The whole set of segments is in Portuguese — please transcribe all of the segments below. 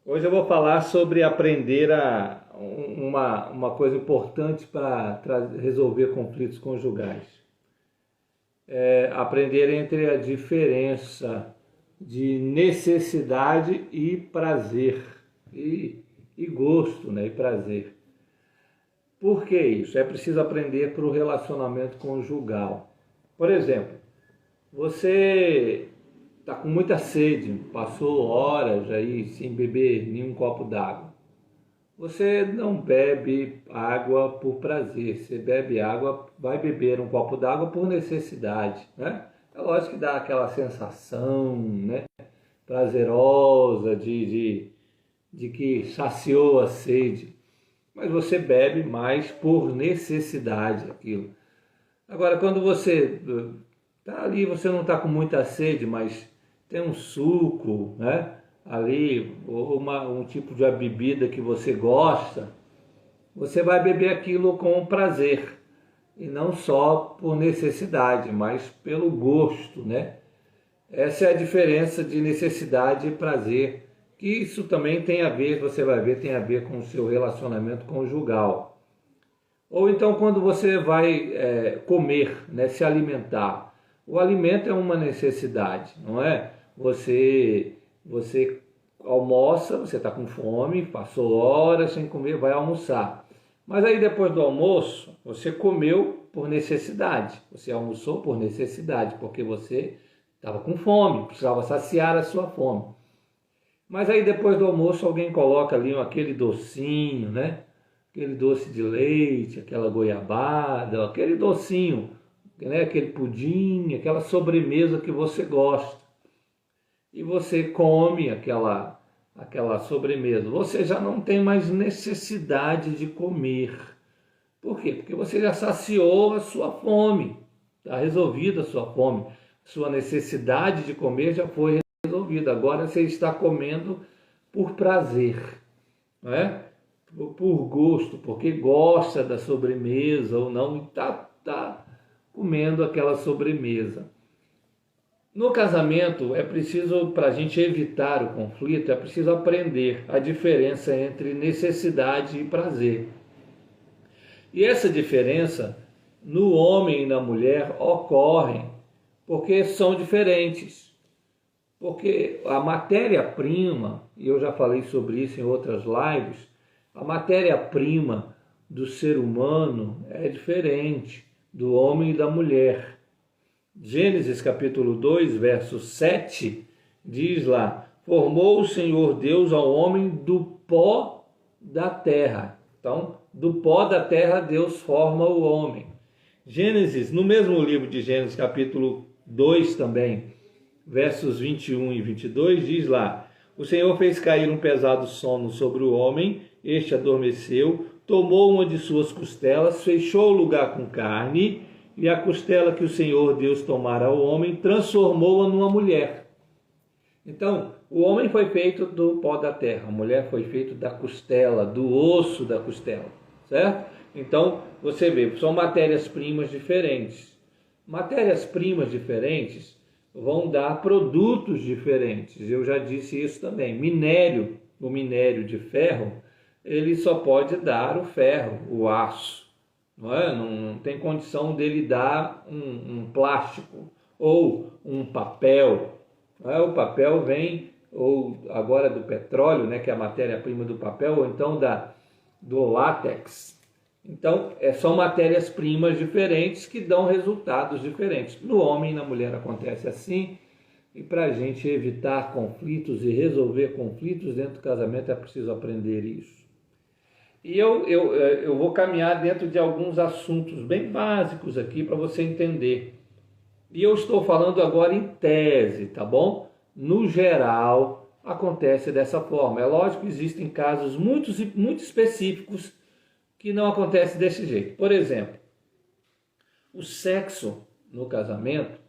Hoje eu vou falar sobre aprender uma coisa importante para resolver conflitos conjugais. Aprender entre a diferença de necessidade e prazer, e gosto, né, e prazer. Por que isso? É preciso aprender para o relacionamento conjugal. Por exemplo, você está com muita sede, passou horas aí sem beber nenhum copo d'água. Você não bebe água por prazer, você bebe água, vai beber um copo d'água por necessidade, né? É lógico que dá aquela sensação, né, prazerosa de que saciou a sede, mas você bebe mais por necessidade aquilo. Agora, quando você está ali, você não está com muita sede, mas tem um suco, né? Ali, ou um tipo de bebida que você gosta, você vai beber aquilo com prazer. E não só por necessidade, mas pelo gosto, né? Essa é a diferença de necessidade e prazer, que isso também tem a ver, você vai ver, tem a ver com o seu relacionamento conjugal. Ou então quando você vai comer, né, se alimentar. O alimento é uma necessidade, não é? Você almoça, você está com fome, passou horas sem comer, vai almoçar. Mas aí depois do almoço, você comeu por necessidade. Você almoçou por necessidade, porque você estava com fome, precisava saciar a sua fome. Mas aí depois do almoço alguém coloca ali aquele docinho, né? Aquele doce de leite, aquela goiabada, aquele docinho, né? Aquele pudim, aquela sobremesa que você gosta. E você come aquela sobremesa. Você já não tem mais necessidade de comer. Por quê? Porque você já saciou a sua fome. Está resolvida a sua fome. Sua necessidade de comer já foi resolvida. Agora você está comendo por prazer, não é? Por gosto, porque gosta da sobremesa ou não, e está comendo aquela sobremesa. No casamento é preciso, para a gente evitar o conflito, é preciso aprender a diferença entre necessidade e prazer. E essa diferença no homem e na mulher ocorre porque são diferentes. Porque a matéria-prima, e eu já falei sobre isso em outras lives, a matéria-prima do ser humano é diferente do homem e da mulher. Gênesis capítulo 2, verso 7, diz lá: formou o Senhor Deus ao homem do pó da terra. Então, do pó da terra Deus forma o homem. Gênesis, no mesmo livro de Gênesis capítulo 2 também, versos 21 e 22, diz lá: o Senhor fez cair um pesado sono sobre o homem, este adormeceu, tomou uma de suas costelas, fechou o lugar com carne, e a costela que o Senhor Deus tomara ao homem, transformou-a numa mulher. Então, o homem foi feito do pó da terra, a mulher foi feita da costela, do osso da costela, certo? Então, você vê, são matérias-primas diferentes. Matérias-primas diferentes vão dar produtos diferentes. Eu já disse isso também. O minério de ferro, ele só pode dar o ferro, o aço. Não tem condição dele dar um plástico ou um papel. O papel vem, ou agora do petróleo, né, que é a matéria-prima do papel, ou então do látex. Então, são matérias-primas diferentes que dão resultados diferentes. No homem e na mulher acontece assim, e para a gente evitar conflitos e resolver conflitos dentro do casamento é preciso aprender isso. E eu vou caminhar dentro de alguns assuntos bem básicos aqui para você entender. E eu estou falando agora em tese, tá bom? No geral, acontece dessa forma. É lógico que existem casos muito específicos que não acontece desse jeito. Por exemplo, o sexo no casamento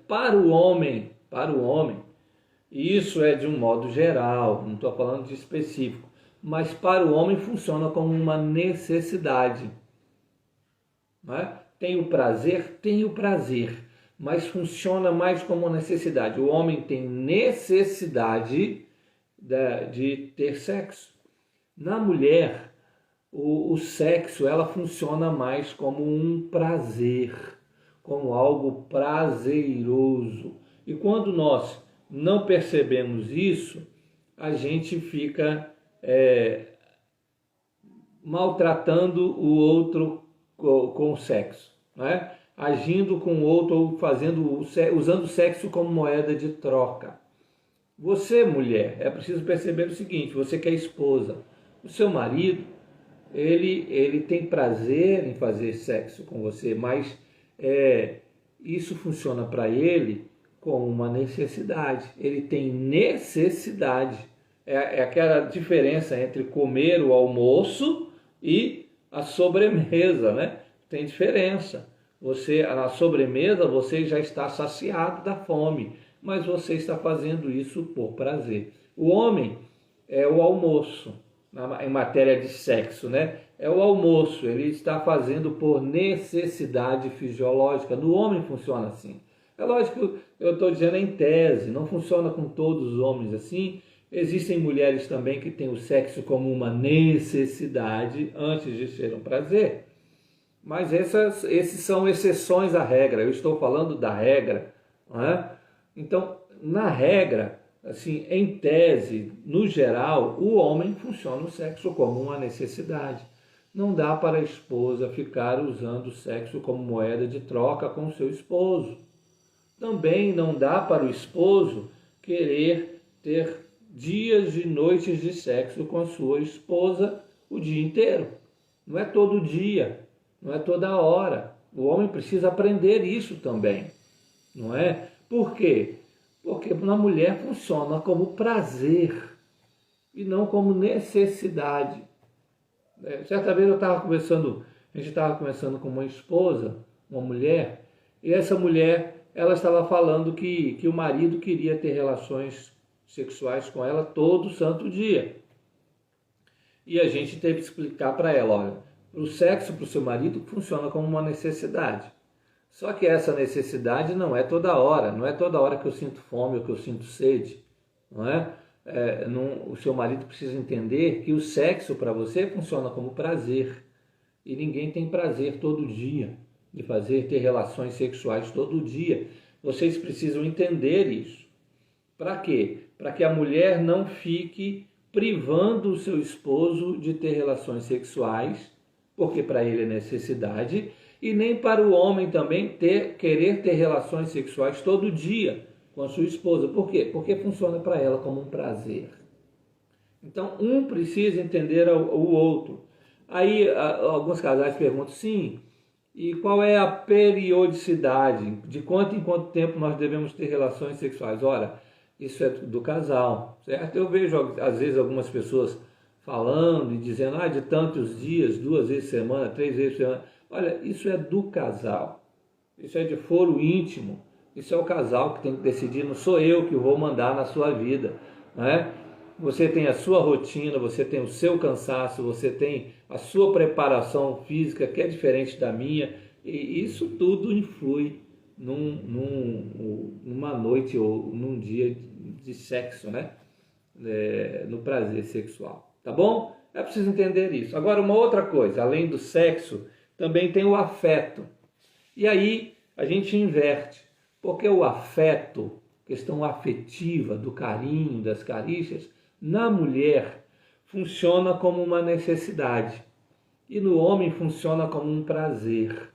para o homem, e isso é de um modo geral, não estou falando de específico, mas para o homem funciona como uma necessidade. Não é? Tem o prazer, mas funciona mais como uma necessidade. O homem tem necessidade de ter sexo. Na mulher, o sexo ela funciona mais como um prazer, como algo prazeroso. E quando nós não percebemos isso, a gente fica maltratando o outro com o sexo, né? Agindo com o outro ou usando o sexo como moeda de troca. Você, mulher, é preciso perceber o seguinte: você que é esposa, o seu marido, ele tem prazer em fazer sexo com você, mas isso funciona para ele como uma necessidade. Ele tem necessidade. É aquela diferença entre comer o almoço e a sobremesa, né? Tem diferença. Na sobremesa, você já está saciado da fome, mas você está fazendo isso por prazer. O homem é o almoço, em matéria de sexo, né? É o almoço, ele está fazendo por necessidade fisiológica. No homem funciona assim. É lógico, eu estou dizendo em tese, não funciona com todos os homens assim. Existem mulheres também que têm o sexo como uma necessidade antes de ser um prazer. Mas esses são exceções à regra. Eu estou falando da regra, não é? Então, na regra, assim, em tese, no geral, o homem funciona o sexo como uma necessidade. Não dá para a esposa ficar usando o sexo como moeda de troca com o seu esposo. Também não dá para o esposo querer ter dias e noites de sexo com a sua esposa o dia inteiro. Não é todo dia, não é toda hora. O homem precisa aprender isso também, não é? Por quê? Porque na mulher funciona como prazer e não como necessidade. Certa vez a gente estava conversando com uma esposa, uma mulher, e essa mulher, ela estava falando que o marido queria ter relações sexuais com ela todo santo dia. E a gente teve que explicar para ela, olha, o sexo para o seu marido funciona como uma necessidade. Só que essa necessidade não é toda hora, não é toda hora que eu sinto fome ou que eu sinto sede, não é? O seu marido precisa entender que o sexo para você funciona como prazer. E ninguém tem prazer todo dia de ter relações sexuais todo dia. Vocês precisam entender isso. Para quê? Para que a mulher não fique privando o seu esposo de ter relações sexuais, porque para ele é necessidade, e nem para o homem também querer ter relações sexuais todo dia com a sua esposa. Por quê? Porque funciona para ela como um prazer. Então, um precisa entender o outro. Aí, alguns casais perguntam, sim, e qual é a periodicidade? De quanto em quanto tempo nós devemos ter relações sexuais? Ora, isso é do casal, certo? Eu vejo, às vezes, algumas pessoas falando e dizendo, de tantos dias, 2 vezes por semana, 3 vezes por semana. Olha, isso é do casal. Isso é de foro íntimo. Isso é o casal que tem que decidir, não sou eu que vou mandar na sua vida, não é? Você tem a sua rotina, você tem o seu cansaço, você tem a sua preparação física, que é diferente da minha, e isso tudo influi numa noite ou num dia de sexo, né? No prazer sexual, tá bom? É preciso entender isso. Agora, uma outra coisa, além do sexo, também tem o afeto. E aí a gente inverte, porque o afeto, questão afetiva, do carinho, das carícias, na mulher funciona como uma necessidade e no homem funciona como um prazer.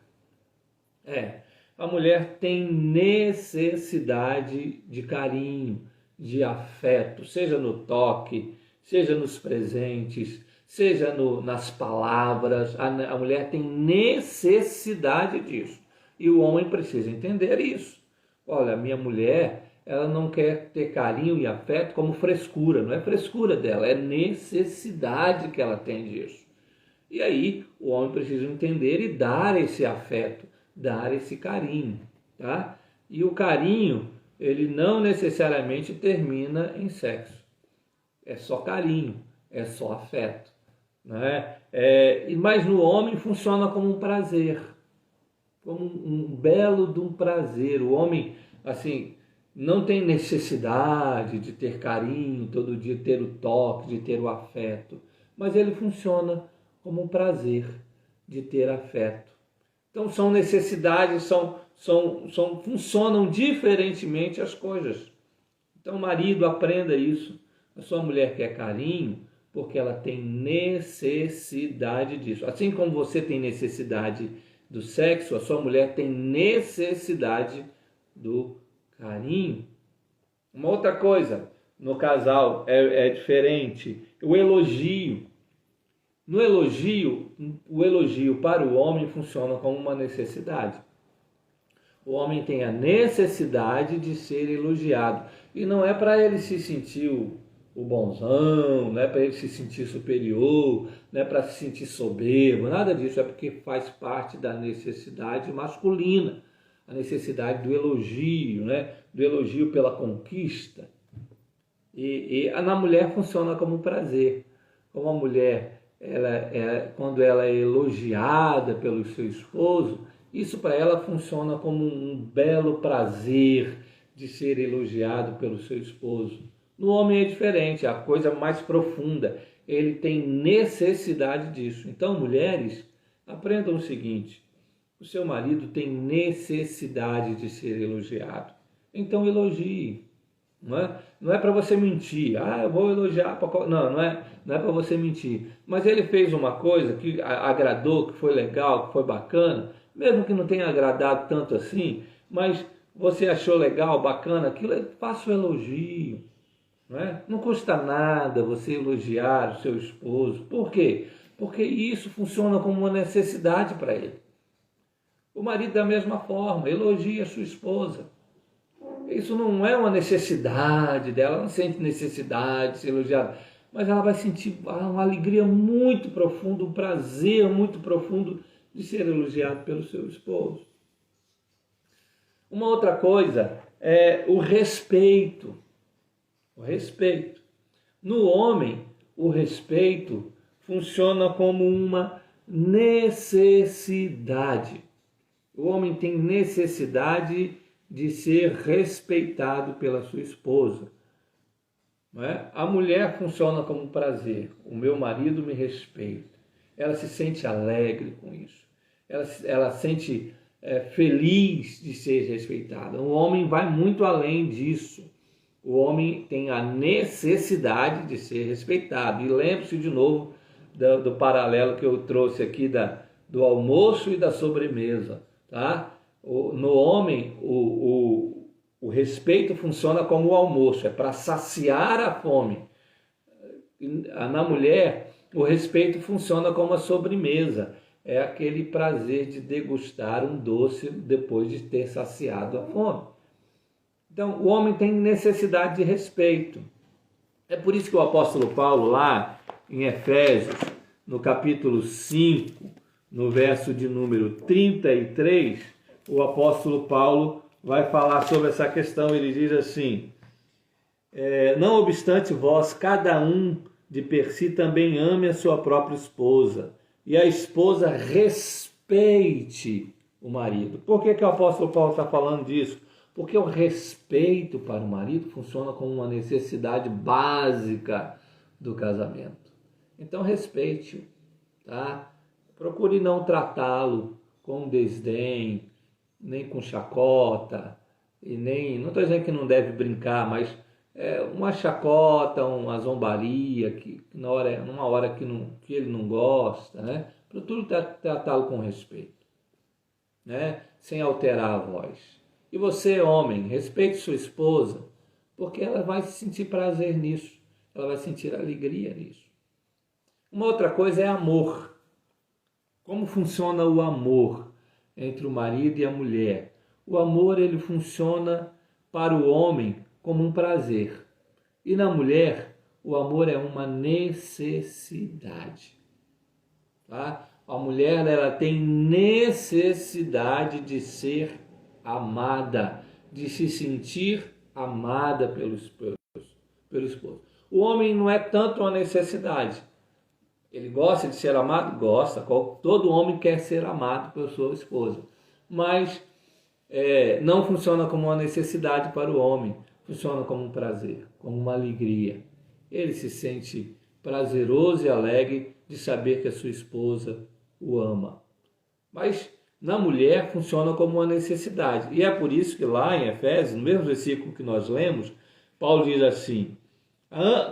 A mulher tem necessidade de carinho, de afeto, seja no toque, seja nos presentes, seja nas palavras. A mulher tem necessidade disso e o homem precisa entender isso. Olha, a minha mulher, ela não quer ter carinho e afeto como frescura, não é frescura dela, é necessidade que ela tem disso. E aí o homem precisa entender e dar esse afeto, dar esse carinho, tá? E o carinho, ele não necessariamente termina em sexo. É só carinho, é só afeto, né? Mas no homem funciona como um prazer, como um belo de um prazer. O homem, assim, não tem necessidade de ter carinho todo dia, ter o toque, de ter o afeto, mas ele funciona como um prazer de ter afeto. Então são necessidades, funcionam diferentemente as coisas. Então, marido, aprenda isso. A sua mulher quer carinho porque ela tem necessidade disso. Assim como você tem necessidade do sexo, a sua mulher tem necessidade do carinho. Uma outra coisa no casal é diferente, o elogio. No elogio, o elogio para o homem funciona como uma necessidade. O homem tem a necessidade de ser elogiado. E não é para ele se sentir o bonzão, não é para ele se sentir superior, não é para se sentir soberbo, nada disso. É porque faz parte da necessidade masculina, a necessidade do elogio, né? Do elogio pela conquista. E na mulher funciona como um prazer. Como a mulher, quando ela é elogiada pelo seu esposo, isso para ela funciona como um belo prazer de ser elogiado pelo seu esposo. No homem é diferente, é a coisa mais profunda. Ele tem necessidade disso. Então, mulheres, aprendam o seguinte: o seu marido tem necessidade de ser elogiado. Então, elogie. Não é para você mentir. Eu vou elogiar. Não é para você mentir. Mas ele fez uma coisa que agradou, que foi legal, que foi bacana, mesmo que não tenha agradado tanto assim, mas você achou legal, bacana, aquilo, faça o elogio. Não custa nada você elogiar o seu esposo. Por quê? Porque isso funciona como uma necessidade para ele. O marido, da mesma forma, elogia a sua esposa. Isso não é uma necessidade dela, ela não sente necessidade de ser elogiada, mas ela vai sentir uma alegria muito profunda, um prazer muito profundo de ser elogiado pelo seu esposo. Uma outra coisa é o respeito. O respeito. No homem, o respeito funciona como uma necessidade. O homem tem necessidade de ser respeitado pela sua esposa. Não é? A mulher funciona como um prazer. O meu marido me respeita. Ela se sente alegre com isso. Ela sente feliz de ser respeitada. O homem vai muito além disso. O homem tem a necessidade de ser respeitado. E lembre-se de novo do paralelo que eu trouxe aqui do almoço e da sobremesa. Tá? No homem, o respeito funciona como o almoço, é para saciar a fome. Na mulher, o respeito funciona como a sobremesa, é aquele prazer de degustar um doce depois de ter saciado a fome. Então, o homem tem necessidade de respeito. É por isso que o apóstolo Paulo, lá em Efésios, no capítulo 5, no verso de número 33, o apóstolo Paulo vai falar sobre essa questão. Ele diz assim: não obstante vós, cada um de per si também ame a sua própria esposa, e a esposa respeite o marido. Por que o apóstolo Paulo está falando disso? Porque o respeito para o marido funciona como uma necessidade básica do casamento. Então respeite-o, tá? Procure não tratá-lo com desdém, nem com chacota, e nem, não estou dizendo que não deve brincar, mas uma chacota, uma zombaria, numa hora que ele não gosta, né? Procure tratá-lo com respeito, né? Sem alterar a voz. E você, homem, respeite sua esposa, porque ela vai sentir prazer nisso, ela vai sentir alegria nisso. Uma outra coisa é amor. Como funciona o amor entre o marido e a mulher? O amor, ele funciona para o homem como um prazer. E na mulher, o amor é uma necessidade. Tá? A mulher, ela tem necessidade de ser amada, de se sentir amada pelo esposo. O homem não é tanto uma necessidade. Ele gosta de ser amado? Gosta. Todo homem quer ser amado pela sua esposa. Mas não funciona como uma necessidade para o homem, funciona como um prazer, como uma alegria. Ele se sente prazeroso e alegre de saber que a sua esposa o ama. Mas na mulher funciona como uma necessidade. E é por isso que lá em Efésios, no mesmo versículo que nós lemos, Paulo diz assim: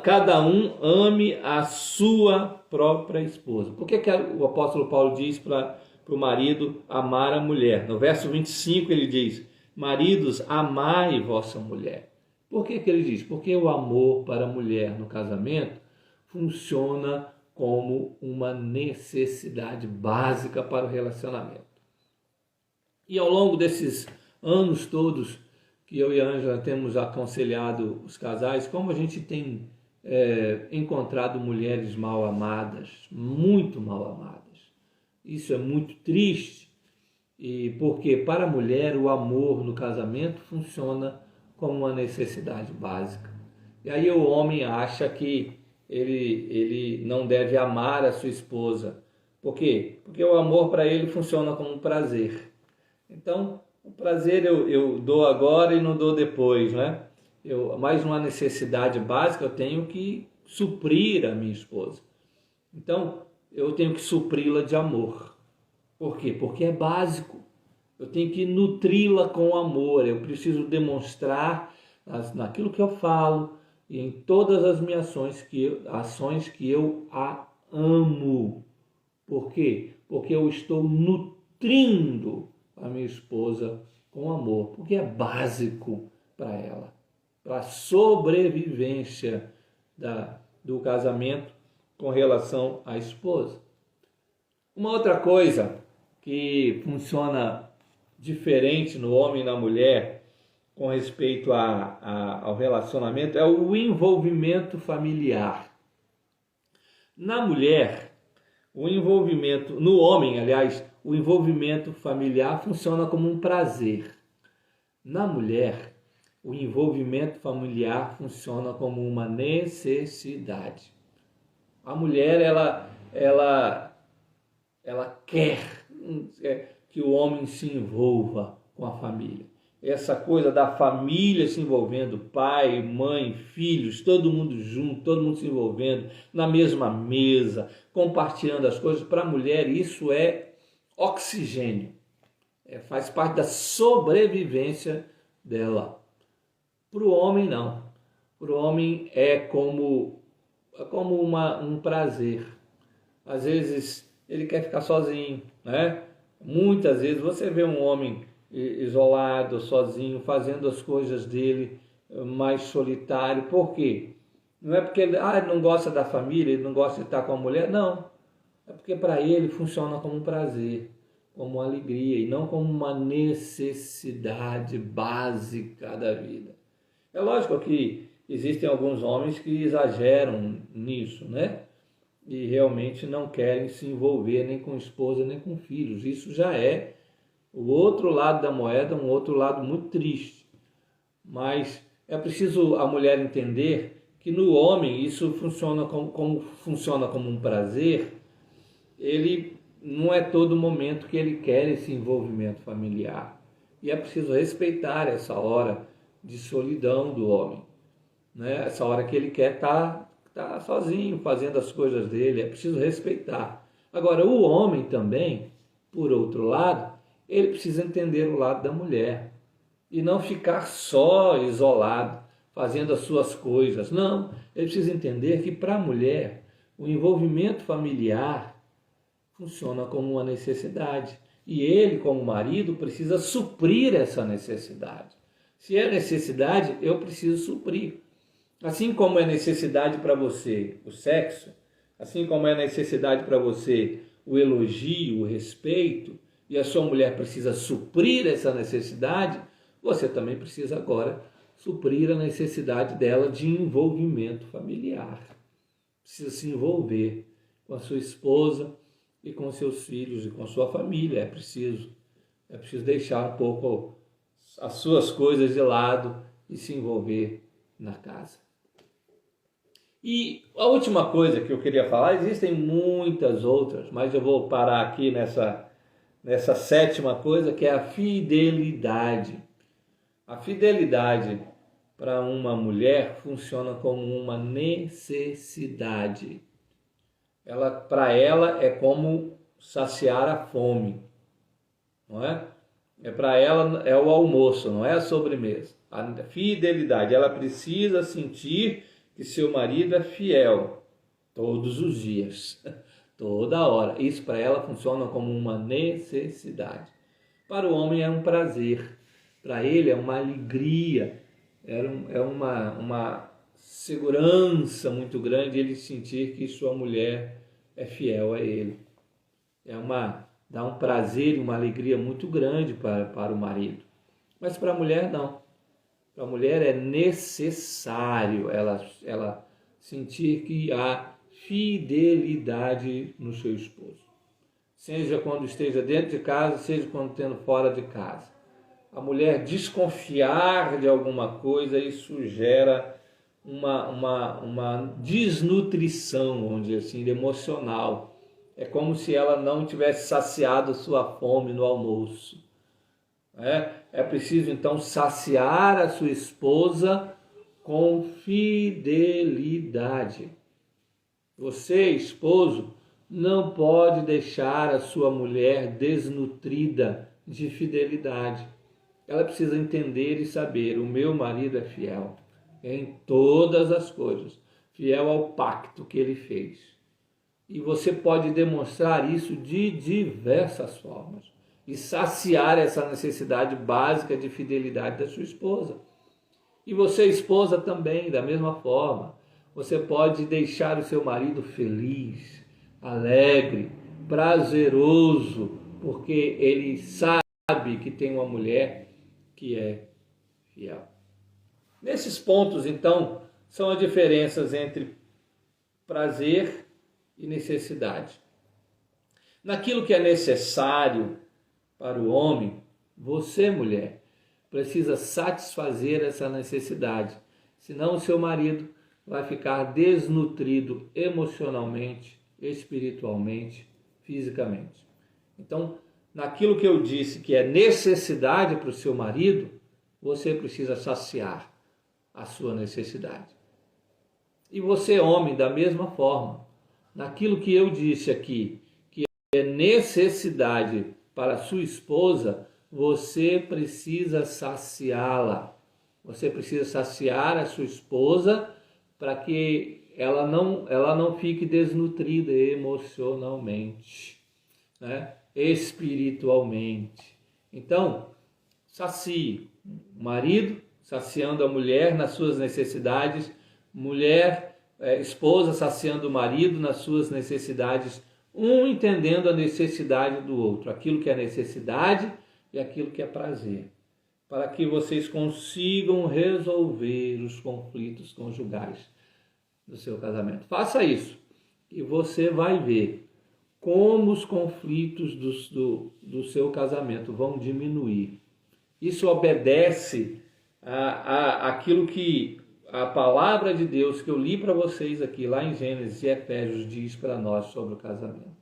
cada um ame a sua própria esposa. Por que o apóstolo Paulo diz para o marido amar a mulher? No verso 25 ele diz: maridos, amai vossa mulher. Por que ele diz? Porque o amor para a mulher no casamento funciona como uma necessidade básica para o relacionamento. E ao longo desses anos todos que eu e a Ângela temos aconselhado os casais, como a gente tem encontrado mulheres mal amadas, muito mal amadas. Isso é muito triste, porque para a mulher o amor no casamento funciona como uma necessidade básica. E aí o homem acha que ele não deve amar a sua esposa. Por quê? Porque o amor para ele funciona como um prazer. Então, o prazer eu dou agora e não dou depois, né? Mais uma necessidade básica, eu tenho que suprir a minha esposa. Então, eu tenho que supri-la de amor. Por quê? Porque é básico. Eu tenho que nutri-la com amor. Eu preciso demonstrar naquilo que eu falo e em todas as minhas ações que eu a amo. Por quê? Porque eu estou nutrindo a minha esposa com amor, porque é básico para ela, para a sobrevivência do casamento com relação à esposa. Uma outra coisa que funciona diferente no homem e na mulher com respeito ao relacionamento é o envolvimento familiar. Na mulher, o envolvimento, no homem, aliás, o envolvimento familiar funciona como um prazer. Na mulher, o envolvimento familiar funciona como uma necessidade. A mulher, ela quer que o homem se envolva com a família. Essa coisa da família se envolvendo, pai, mãe, filhos, todo mundo junto, todo mundo se envolvendo na mesma mesa, compartilhando as coisas. Para a mulher isso é oxigênio, faz parte da sobrevivência dela. Para o homem não. Para o homem é como um prazer. Às vezes ele quer ficar sozinho, né? Muitas vezes você vê um homem isolado, sozinho, fazendo as coisas dele, mais solitário. Por quê? Não é porque ele não gosta da família, ele não gosta de estar com a mulher, não. É porque para ele funciona como um prazer, como uma alegria e não como uma necessidade básica da vida. É lógico que existem alguns homens que exageram nisso, né? E realmente não querem se envolver nem com esposa nem com filhos. Isso já é o outro lado da moeda, um outro lado muito triste. Mas é preciso a mulher entender que no homem isso funciona como um prazer. Ele não é todo momento que ele quer esse envolvimento familiar. E é preciso respeitar essa hora de solidão do homem, né? Essa hora que ele quer estar sozinho, fazendo as coisas dele, é preciso respeitar. Agora, o homem também, por outro lado, ele precisa entender o lado da mulher e não ficar só isolado, fazendo as suas coisas. Não, ele precisa entender que para a mulher o envolvimento familiar funciona como uma necessidade e ele, como marido, precisa suprir essa necessidade. Se é necessidade, eu preciso suprir. Assim como é necessidade para você o sexo, assim como é necessidade para você o elogio, o respeito, e a sua mulher precisa suprir essa necessidade, você também precisa agora suprir a necessidade dela de envolvimento familiar. Precisa se envolver com a sua esposa e com seus filhos e com a sua família. É preciso deixar um pouco as suas coisas de lado e se envolver na casa. E a última coisa que eu queria falar, existem muitas outras, mas eu vou parar aqui nessa sétima coisa, que é a fidelidade. A fidelidade para uma mulher funciona como uma necessidade. Para ela é como saciar a fome, não é? Para ela é o almoço, não é a sobremesa. A fidelidade, ela precisa sentir que seu marido é fiel todos os dias, toda hora. Isso para ela funciona como uma necessidade. Para o homem é um prazer, para ele é uma alegria, é uma segurança muito grande ele sentir que sua mulher é fiel a ele. Dá um prazer e uma alegria muito grande para o marido. Mas para a mulher não. Para a mulher é necessário ela sentir que há fidelidade no seu esposo. Seja quando esteja dentro de casa, seja quando estando fora de casa. A mulher desconfiar de alguma coisa, isso gera uma desnutrição, vamos dizer assim, emocional. É como se ela não tivesse saciado sua fome no almoço. É preciso então saciar a sua esposa com fidelidade. Você, esposo, não pode deixar a sua mulher desnutrida de fidelidade. Ela precisa entender e saber: o meu marido é fiel em todas as coisas, fiel ao pacto que ele fez. E você pode demonstrar isso de diversas formas e saciar essa necessidade básica de fidelidade da sua esposa. E você, esposa, também, da mesma forma. Você pode deixar o seu marido feliz, alegre, prazeroso, porque ele sabe que tem uma mulher que é fiel. Nesses pontos, então, são as diferenças entre prazer e necessidade. Naquilo que é necessário para o homem, você, mulher, precisa satisfazer essa necessidade, senão o seu marido vai ficar desnutrido emocionalmente, espiritualmente, fisicamente. Então, naquilo que eu disse que é necessidade para o seu marido, você precisa saciar a sua necessidade. E você, homem, da mesma forma, naquilo que eu disse aqui, que é necessidade para a sua esposa, você precisa saciá-la. Você precisa saciar a sua esposa para que ela não fique desnutrida emocionalmente, né? Espiritualmente. Então, sacie o marido, saciando a mulher nas suas necessidades, esposa saciando o marido nas suas necessidades, um entendendo a necessidade do outro, aquilo que é necessidade e aquilo que é prazer, para que vocês consigam resolver os conflitos conjugais do seu casamento. Faça isso e você vai ver como os conflitos do seu casamento vão diminuir. Isso obedece àquilo que a palavra de Deus que eu li para vocês aqui, lá em Gênesis e Efésios, diz para nós sobre o casamento.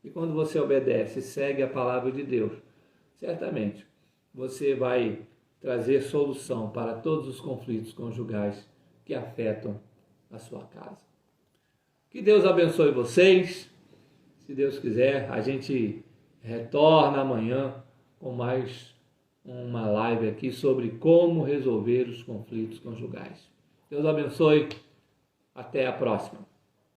E quando você obedece e segue a palavra de Deus, certamente você vai trazer solução para todos os conflitos conjugais que afetam a sua casa. Que Deus abençoe vocês. Se Deus quiser, a gente retorna amanhã com mais uma live aqui sobre como resolver os conflitos conjugais. Deus abençoe. Até a próxima.